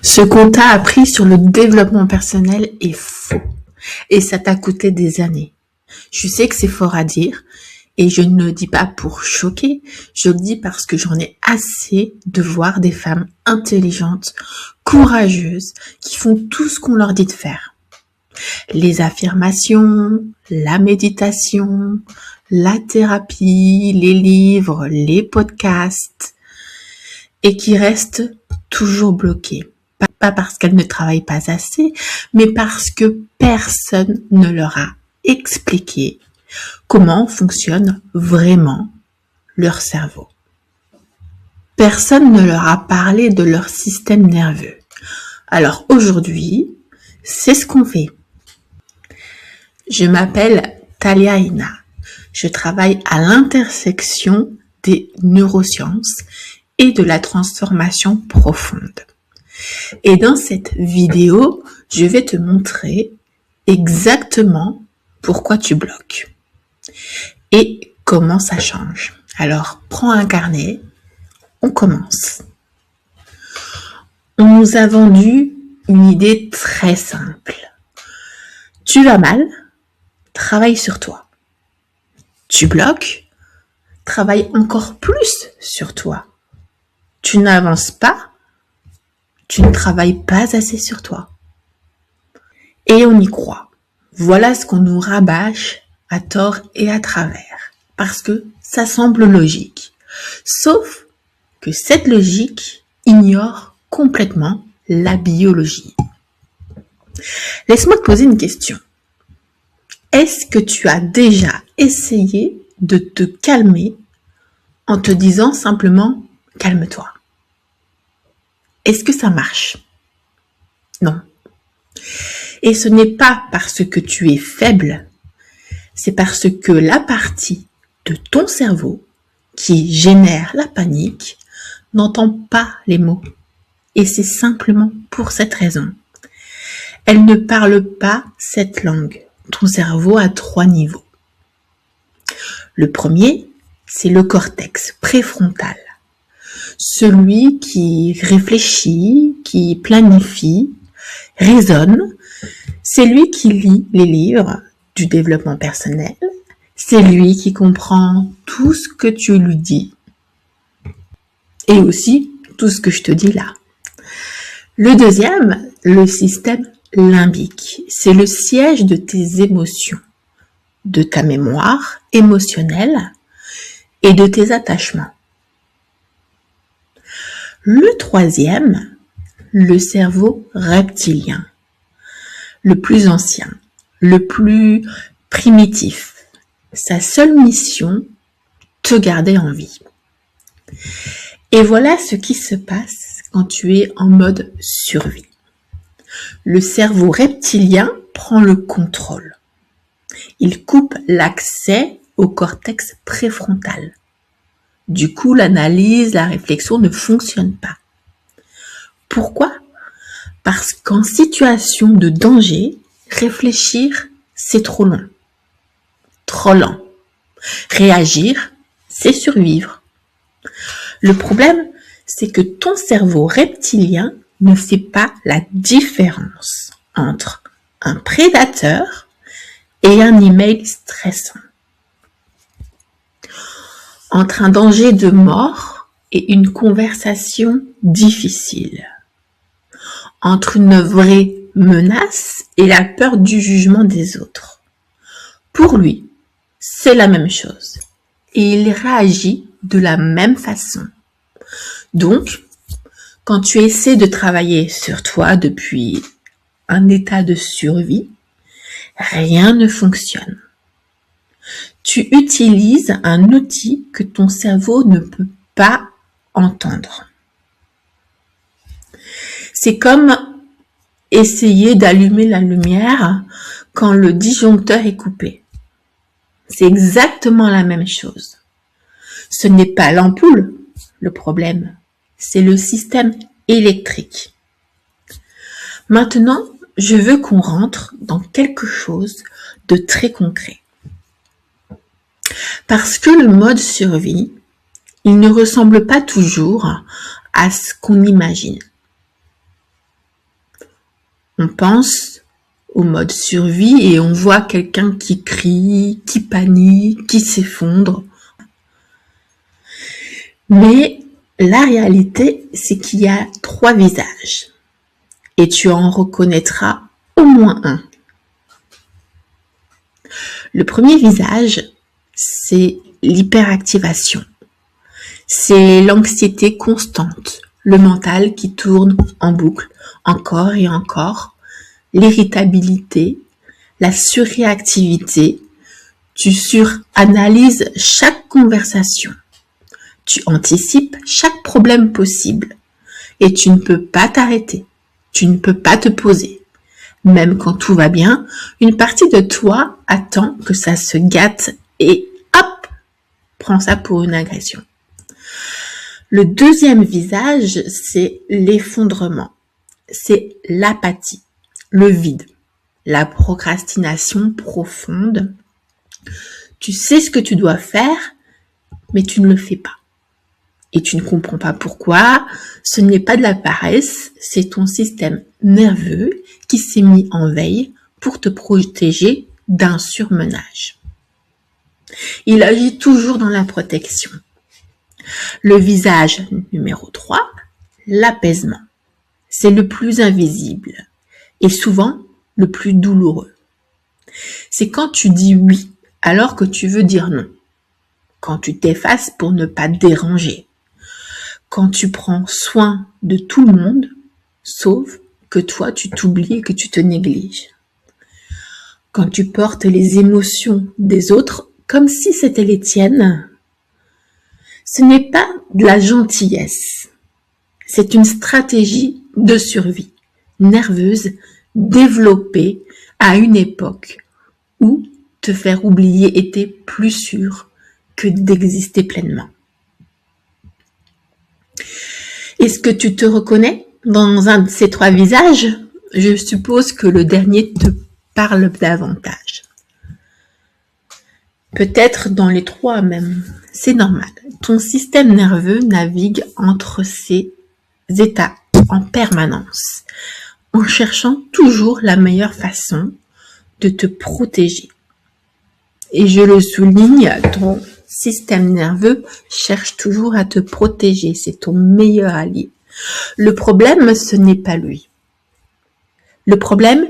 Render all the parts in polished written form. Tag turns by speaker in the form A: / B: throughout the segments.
A: Ce qu'on t'a appris sur le développement personnel est faux. Et ça t'a coûté des années. Je sais que c'est fort à dire. Et je ne le dis pas pour choquer. Je le dis parce que j'en ai assez de voir des femmes intelligentes, courageuses, qui font tout ce qu'on leur dit de faire. Les affirmations, la méditation, la thérapie, les livres, les podcasts. Et qui restent toujours bloquées. Pas parce qu'elles ne travaillent pas assez, mais parce que personne ne leur a expliqué comment fonctionne vraiment leur cerveau. Personne ne leur a parlé de leur système nerveux. Alors aujourd'hui, c'est ce qu'on fait. Je m'appelle Talia Ina. Je travaille à l'intersection des neurosciences et de la transformation profonde. Et dans cette vidéo, je vais te montrer exactement pourquoi tu bloques et comment ça change. Alors, prends un carnet, on commence. On nous a vendu une idée très simple. Tu vas mal, travaille sur toi. Tu bloques, travaille encore plus sur toi. Tu n'avances pas, tu ne travailles pas assez sur toi. Et on y croit. Voilà ce qu'on nous rabâche à tort et à travers. Parce que ça semble logique. Sauf que cette logique ignore complètement la biologie. Laisse-moi te poser une question. Est-ce que tu as déjà essayé de te calmer en te disant simplement « calme-toi » ? Est-ce que ça marche ? Non. Et ce n'est pas parce que tu es faible, c'est parce que la partie de ton cerveau qui génère la panique n'entend pas les mots. Et c'est simplement pour cette raison. Elle ne parle pas cette langue. Ton cerveau a 3 niveaux. Le premier, c'est le cortex préfrontal. Celui qui réfléchit, qui planifie, raisonne, c'est lui qui lit les livres du développement personnel, c'est lui qui comprend tout ce que tu lui dis et aussi tout ce que je te dis là. Le deuxième, le système limbique, c'est le siège de tes émotions, de ta mémoire émotionnelle et de tes attachements. Le troisième, le cerveau reptilien, le plus ancien, le plus primitif. Sa seule mission, te garder en vie. Et voilà ce qui se passe quand tu es en mode survie. Le cerveau reptilien prend le contrôle. Il coupe l'accès au cortex préfrontal. Du coup, l'analyse, la réflexion ne fonctionnent pas. Pourquoi ? Parce qu'en situation de danger, réfléchir, c'est trop long. Trop lent. Réagir, c'est survivre. Le problème, c'est que ton cerveau reptilien ne fait pas la différence entre un prédateur et un email stressant. Entre un danger de mort et une conversation difficile. Entre une vraie menace et la peur du jugement des autres. Pour lui, c'est la même chose. Et il réagit de la même façon. Donc, quand tu essaies de travailler sur toi depuis un état de survie, rien ne fonctionne. Tu utilises un outil que ton cerveau ne peut pas entendre. C'est comme essayer d'allumer la lumière quand le disjoncteur est coupé. C'est exactement la même chose. Ce n'est pas l'ampoule, le problème, c'est le système électrique. Maintenant, je veux qu'on rentre dans quelque chose de très concret. Parce que le mode survie, il ne ressemble pas toujours à ce qu'on imagine. On pense au mode survie et on voit quelqu'un qui crie, qui panique, qui s'effondre. Mais la réalité, c'est qu'il y a 3 visages et tu en reconnaîtras au moins un. Le premier visage, c'est l'hyperactivation. C'est l'anxiété constante, le mental qui tourne en boucle encore et encore, l'irritabilité, la surréactivité. Tu suranalyses chaque conversation. Tu anticipes chaque problème possible et tu ne peux pas t'arrêter. Tu ne peux pas te poser. Même quand tout va bien, une partie de toi attend que ça se gâte et hop, prends ça pour une agression. Le deuxième visage, c'est l'effondrement. C'est l'apathie, le vide, la procrastination profonde. Tu sais ce que tu dois faire, mais tu ne le fais pas. Et tu ne comprends pas pourquoi. Ce n'est pas de la paresse, c'est ton système nerveux qui s'est mis en veille pour te protéger d'un surmenage. Il agit toujours dans la protection. Le visage numéro 3, l'apaisement. C'est le plus invisible et souvent le plus douloureux. C'est quand tu dis oui alors que tu veux dire non. Quand tu t'effaces pour ne pas déranger. Quand tu prends soin de tout le monde, sauf que toi tu t'oublies et que tu te négliges. Quand tu portes les émotions des autres comme si c'était les tiennes, ce n'est pas de la gentillesse. C'est une stratégie de survie nerveuse développée à une époque où te faire oublier était plus sûr que d'exister pleinement. Est-ce que tu te reconnais dans un de ces 3 visages? Je suppose que le dernier te parle davantage. Peut-être dans les 3 même. C'est normal. Ton système nerveux navigue entre ces états en permanence, en cherchant toujours la meilleure façon de te protéger. Et je le souligne, ton système nerveux cherche toujours à te protéger, c'est ton meilleur allié. Le problème, ce n'est pas lui. Le problème,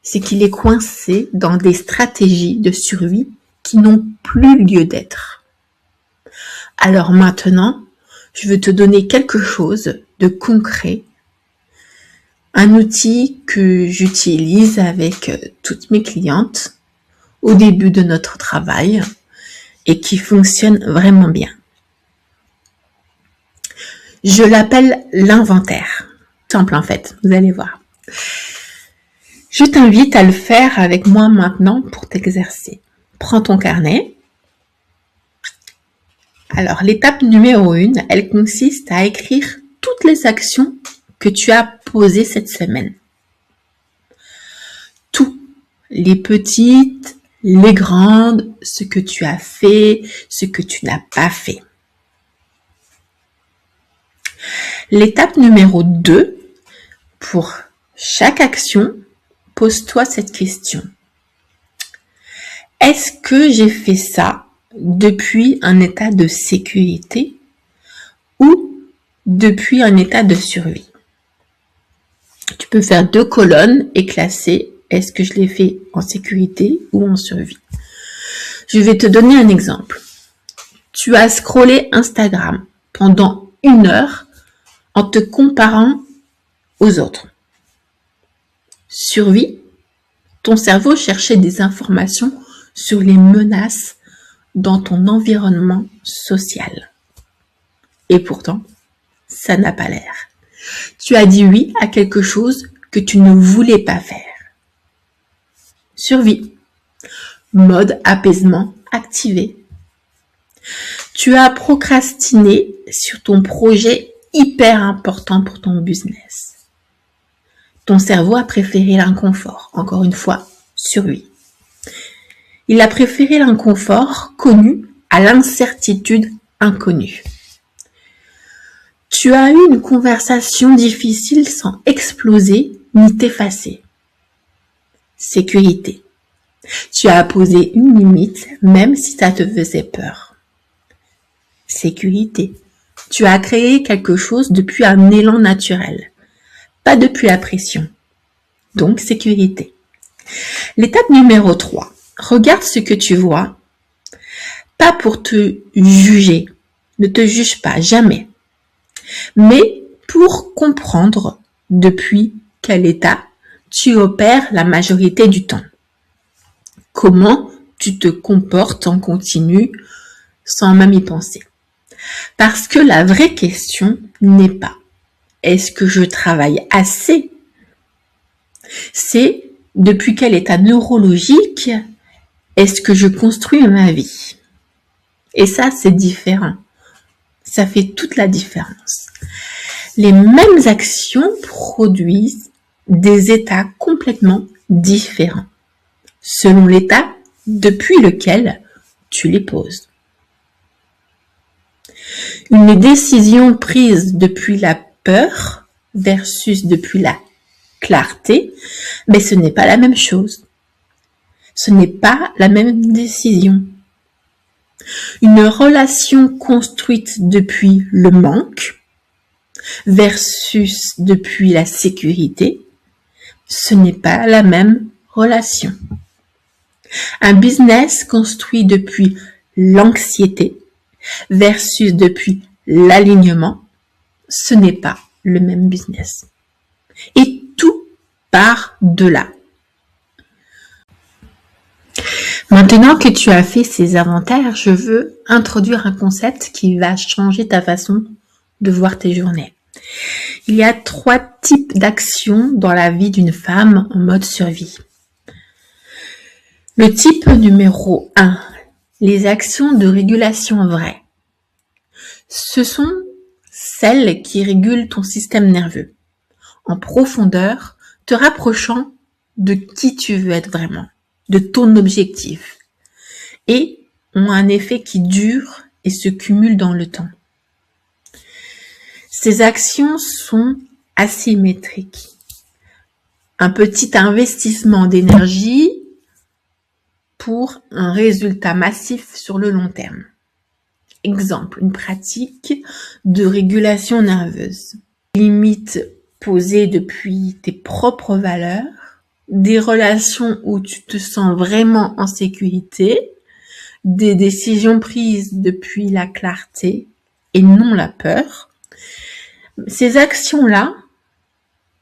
A: c'est qu'il est coincé dans des stratégies de survie qui n'ont plus lieu d'être. Alors maintenant, je veux te donner quelque chose de concret, un outil que j'utilise avec toutes mes clientes au début de notre travail et qui fonctionne vraiment bien. Je l'appelle l'inventaire. Simple en fait, vous allez voir. Je t'invite à le faire avec moi maintenant pour t'exercer. Prends ton carnet. Alors, l'étape numéro 1, elle consiste à écrire toutes les actions que tu as posées cette semaine. Tout, les petites, les grandes, ce que tu as fait, ce que tu n'as pas fait. L'étape numéro 2, pour chaque action, pose-toi cette question. Est-ce que j'ai fait ça depuis un état de sécurité ou depuis un état de survie? Tu peux faire 2 colonnes et classer est-ce que je l'ai fait en sécurité ou en survie. Je vais te donner un exemple. Tu as scrollé Instagram pendant 1 heure en te comparant aux autres. Survie, ton cerveau cherchait des informations sur les menaces dans ton environnement social. Et pourtant, ça n'a pas l'air. Tu as dit oui à quelque chose que tu ne voulais pas faire. Survie. Mode apaisement activé. Tu as procrastiné sur ton projet hyper important pour ton business. Ton cerveau a préféré l'inconfort. Encore une fois, survie. Il a préféré l'inconfort connu à l'incertitude inconnue. Tu as eu une conversation difficile sans exploser ni t'effacer. Sécurité. Tu as posé une limite même si ça te faisait peur. Sécurité. Tu as créé quelque chose depuis un élan naturel, pas depuis la pression. Donc, sécurité. L'étape numéro 3. Regarde ce que tu vois, pas pour te juger. Ne te juge pas, jamais. Mais pour comprendre depuis quel état tu opères la majorité du temps. Comment tu te comportes en continu sans même y penser. Parce que la vraie question n'est pas est-ce que je travaille assez? C'est depuis quel état neurologique est-ce que je construis ma vie? Et ça, c'est différent. Ça fait toute la différence. Les mêmes actions produisent des états complètement différents, selon l'état depuis lequel tu les poses. Une décision prise depuis la peur versus depuis la clarté, mais ce n'est pas la même chose. Ce n'est pas la même décision. Une relation construite depuis le manque versus depuis la sécurité, ce n'est pas la même relation. Un business construit depuis l'anxiété versus depuis l'alignement, ce n'est pas le même business. Et tout part de là. Maintenant que tu as fait ces inventaires, je veux introduire un concept qui va changer ta façon de voir tes journées. Il y a 3 types d'actions dans la vie d'une femme en mode survie. Le type numéro 1, les actions de régulation vraies. Ce sont celles qui régulent ton système nerveux en profondeur, te rapprochant de qui tu veux être vraiment, de ton objectif, et ont un effet qui dure et se cumule dans le temps. Ces actions sont asymétriques. Un petit investissement d'énergie pour un résultat massif sur le long terme. Exemple, une pratique de régulation nerveuse. Limites posées depuis tes propres valeurs, des relations où tu te sens vraiment en sécurité, des décisions prises depuis la clarté et non la peur. Ces actions-là,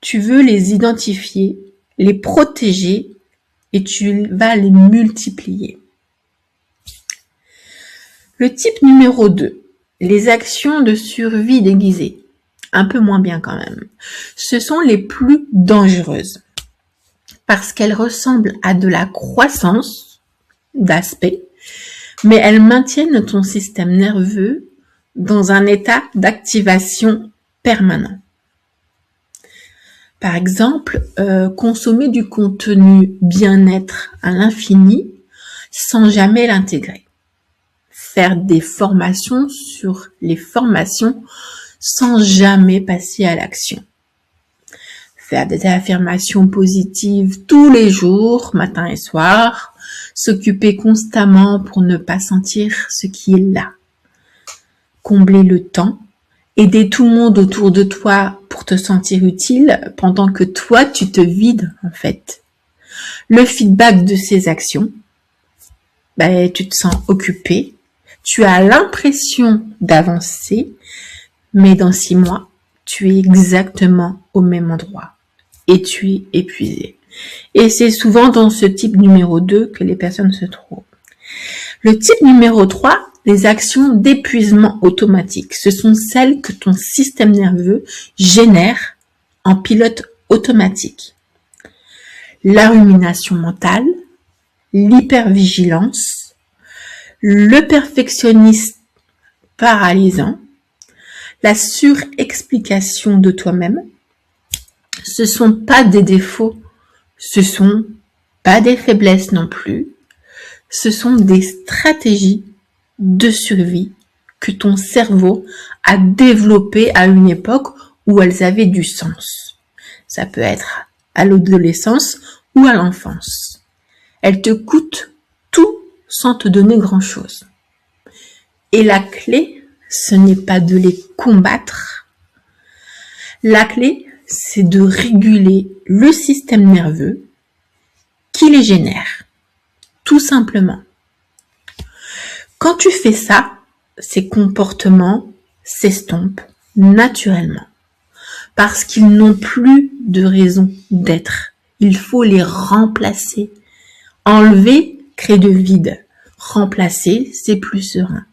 A: tu veux les identifier, les protéger et tu vas les multiplier. Le type numéro 2, les actions de survie déguisées. Un peu moins bien quand même. Ce sont les plus dangereuses parce qu'elles ressemblent à de la croissance d'aspect, mais elles maintiennent ton système nerveux dans un état d'activation permanent. Par exemple, consommer du contenu bien-être à l'infini sans jamais l'intégrer. Faire des formations sur les formations sans jamais passer à l'action. Faire des affirmations positives tous les jours, matin et soir. S'occuper constamment pour ne pas sentir ce qui est là. Combler le temps. Aider tout le monde autour de toi pour te sentir utile pendant que toi, tu te vides en fait. Le feedback de ces actions, tu te sens occupé. Tu as l'impression d'avancer, mais dans 6 mois, tu es exactement au même endroit et tu es épuisé. Et c'est souvent dans ce type numéro 2 que les personnes se trouvent. Le type numéro 3, les actions d'épuisement automatique. Ce sont celles que ton système nerveux génère en pilote automatique. La rumination mentale, l'hypervigilance, le perfectionnisme paralysant, la surexplication de toi-même. Ce sont pas des défauts, ce sont pas des faiblesses non plus. Ce sont des stratégies de survie que ton cerveau a développées à une époque où elles avaient du sens. Ça peut être à l'adolescence ou à l'enfance. Elles te coûtent tout sans te donner grand-chose. Et la clé, ce n'est pas de les combattre. La clé, c'est de réguler le système nerveux qui les génère, tout simplement. Quand tu fais ça, ces comportements s'estompent naturellement parce qu'ils n'ont plus de raison d'être. Il faut les remplacer. Enlever crée de vide. Remplacer, c'est plus serein.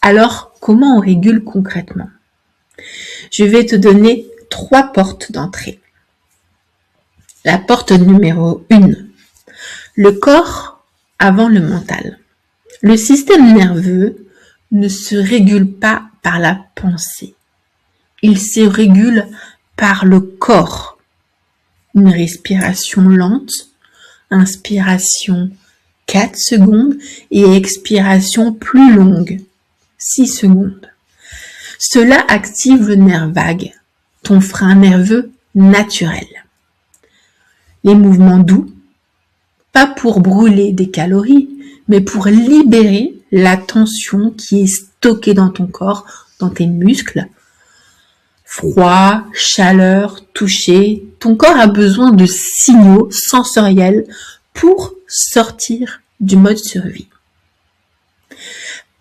A: Alors, comment on régule concrètement? Je vais te donner 3 portes d'entrée. La porte numéro 1, le corps avant le mental. Le système nerveux ne se régule pas par la pensée. Il se régule par le corps. Une respiration lente, inspiration 4 secondes et expiration plus longue, 6 secondes. Cela active le nerf vague, ton frein nerveux naturel. Les mouvements doux, pas pour brûler des calories, mais pour libérer la tension qui est stockée dans ton corps, dans tes muscles. Froid, chaleur, toucher, ton corps a besoin de signaux sensoriels pour sortir du mode survie.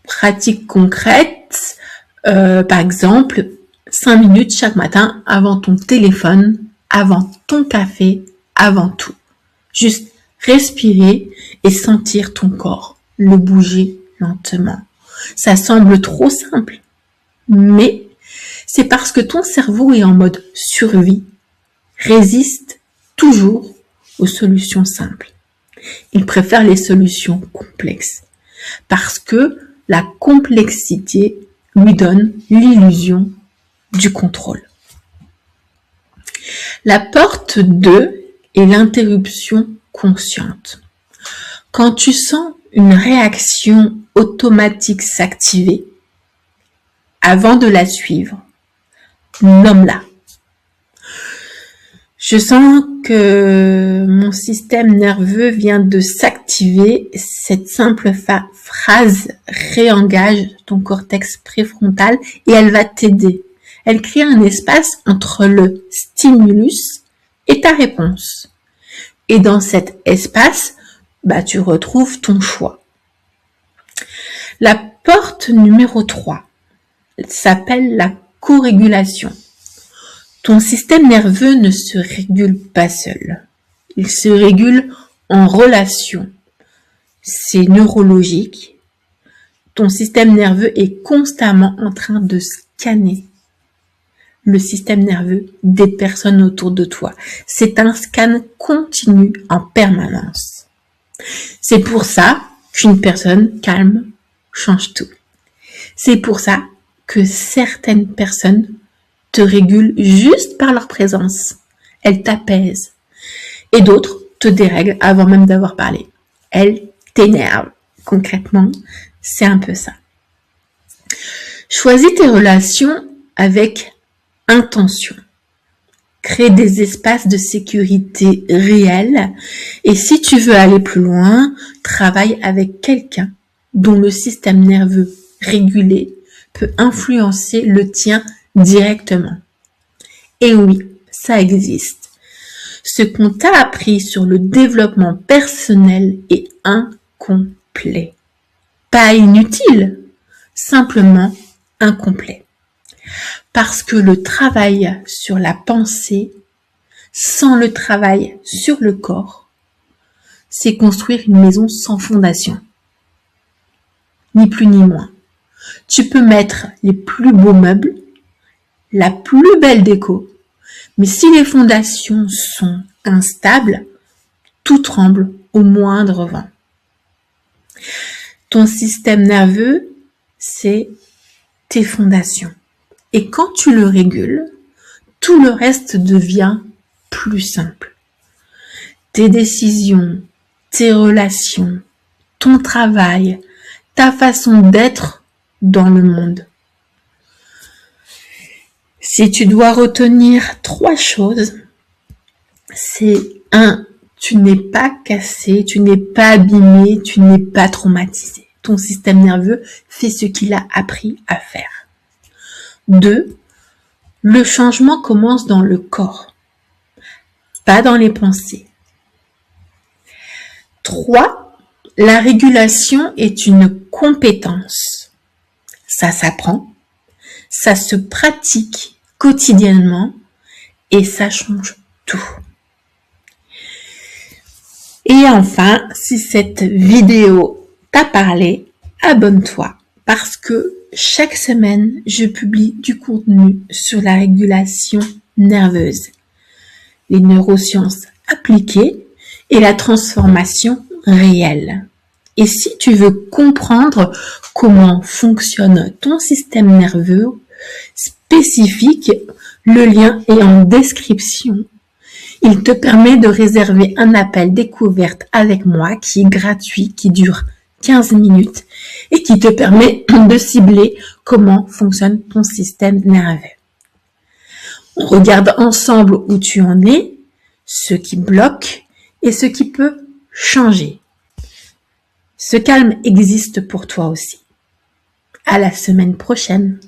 A: Pratique concrète, par exemple, 5 minutes chaque matin avant ton téléphone, avant ton café, avant tout. Juste respirer et sentir ton corps, le bouger lentement. Ça semble trop simple, mais c'est parce que ton cerveau est en mode survie, résiste toujours aux solutions simples. Il préfère les solutions complexes parce que la complexité lui donne l'illusion du contrôle. La porte 2 est l'interruption consciente. Quand tu sens une réaction automatique s'activer, avant de la suivre, nomme-la. Je sens que mon système nerveux vient de s'activer. Cette simple phrase réengage ton cortex préfrontal et elle va t'aider. Elle crée un espace entre le stimulus et ta réponse. Et dans cet espace, tu retrouves ton choix. La porte numéro 3 s'appelle la co-régulation. Ton système nerveux ne se régule pas seul. Il se régule en relation. C'est neurologique. Ton système nerveux est constamment en train de scanner le système nerveux des personnes autour de toi. C'est un scan continu en permanence. C'est pour ça qu'une personne calme change tout. C'est pour ça que certaines personnes te régulent juste par leur présence. Elles t'apaisent. Et d'autres te dérèglent avant même d'avoir parlé. Elles t'énervent. Concrètement, c'est un peu ça. Choisis tes relations avec intention. Crée des espaces de sécurité réels. Et si tu veux aller plus loin, travaille avec quelqu'un dont le système nerveux régulé peut influencer le tien directement. Et oui, ça existe. Ce qu'on t'a appris sur le développement personnel est incomplet. Pas inutile, simplement incomplet. Parce que le travail sur la pensée, sans le travail sur le corps, c'est construire une maison sans fondation. Ni plus ni moins. Tu peux mettre les plus beaux meubles, la plus belle déco, mais si les fondations sont instables, tout tremble au moindre vent. Ton système nerveux, c'est tes fondations. Et quand tu le régules, tout le reste devient plus simple. Tes décisions, tes relations, ton travail, ta façon d'être dans le monde. Si tu dois retenir 3 choses, c'est tu n'es pas cassé, tu n'es pas abîmé, tu n'es pas traumatisé. Ton système nerveux fait ce qu'il a appris à faire. 2, le changement commence dans le corps, pas dans les pensées. 3, la régulation est une compétence. Ça s'apprend, ça se pratique quotidiennement et ça change tout. Et enfin, si cette vidéo t'a parlé, abonne-toi parce que chaque semaine, je publie du contenu sur la régulation nerveuse, les neurosciences appliquées et la transformation réelle. Et si tu veux comprendre comment fonctionne ton système nerveux spécifique, le lien est en description. Il te permet de réserver un appel découverte avec moi qui est gratuit, qui dure 15 minutes et qui te permet de cibler comment fonctionne ton système nerveux. On regarde ensemble où tu en es, ce qui bloque et ce qui peut changer. Ce calme existe pour toi aussi. À la semaine prochaine.